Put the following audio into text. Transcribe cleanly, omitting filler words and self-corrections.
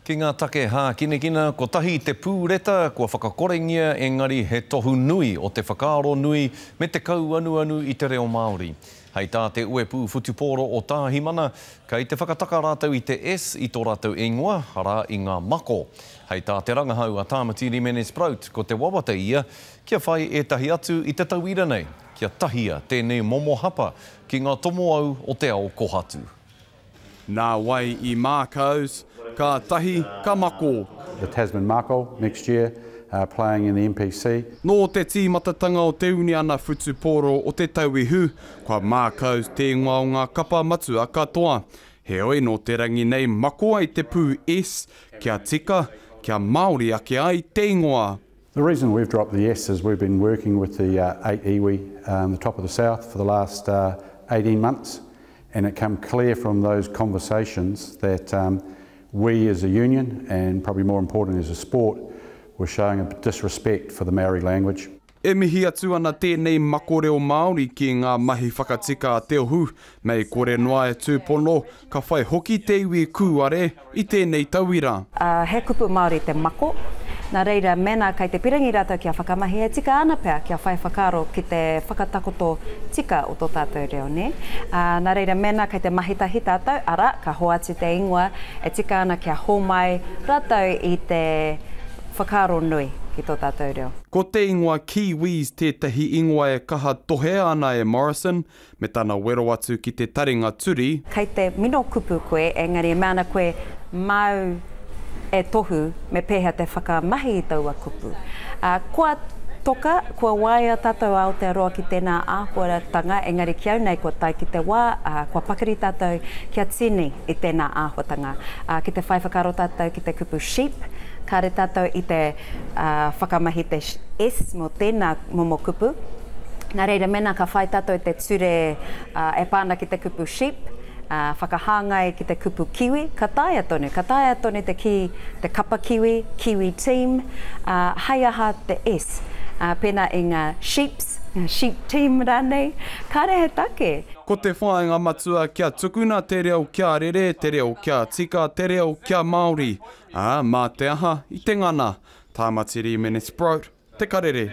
Ki ngā take hā kinekina, ko tahi te pūreta, kua whakakorengia, engari he tohu nui o te whakaaro nui me te kau anu i te reo Māori. Hei tā te uepū Futupōro o Tāhimana, kei te whakataka rātou i te S i tō rātou ingoa, hara i ngā mako. Hei tā te rangahau a Tāmatiri Menesprout, ko te wawata ia, kia whai e tahi atu i te tauira nei, kia tahia tēnei momo hapa ki ngā tomo au o te ao kohatu. Nā wai i mākaus, ka tahi, ka mako. The Tasman Mako next year, playing in the NPC. Nō te tīmatatanga o te uni ana Futupōro o te tauihu, kua mākaus te ingoa o ngā kapa matua katoa. Heoi no te rangi nei makoa i te pū S, kia tika, kia Māori ake ai te ingoa. The reason we've dropped the S is we've been working with the 8 iwi, the top of the south, for the last 18 months. And it came clear from those conversations that we as a union, and probably more important as a sport, were showing a disrespect for the Maori language. E mihi atu ana tēnei mako reo Māori ki ngā mahi whakatika a te ohu, mei kore noa e tūpono, ka whai hoki te iwi kūare i tēnei tauira. He kupu Māori te mako. Nā reira, mena kei te pirangi rātou kia whakamahi e tika ana pēr kia whai whakaro ki te whakatakoto tika o tō tātou reo, ne? Nā reira, mena kei te mahitahi tātou, ara, ka hoati te ingoa, e tika ana kia homai rātou i te whakaro nui ki tō tātou reo. Ko te ingoa Kiwis tētahi ingoa e kaha tohe ana e Morrison, me tāna wero atu ki te taringa turi. Kei te mino kupu koe, engari e mana koe mau e tohu me pēhea te whakamahi i taua kupu. Kua toka, kua waia tātou ao te aroa ki tēnā āhuatanga, engari ki au nei kua tai ki te wā, kua pakari tātou kia tini i tēnā āhuatanga. Ki te whai whakaro tātou ki te kupu sheep, kāre tātou i te whakamahi te S mo tēnā momo kupu. Nā reira mena ka whai tātou i te ture e pāna ki te kupu sheep, whakahāngai ki te kupu kiwi, ka taia tone te kapa kiwi, kiwi team, hei aha te S, pēnā i ngā sheep team rānei, kāre he take. Ko te whāinga matua kia tukuna te reo kia rere, te reo kia tika, te reo kia Māori. Mā te aha i te ngana, Tāmatiri Menesprout, te karere.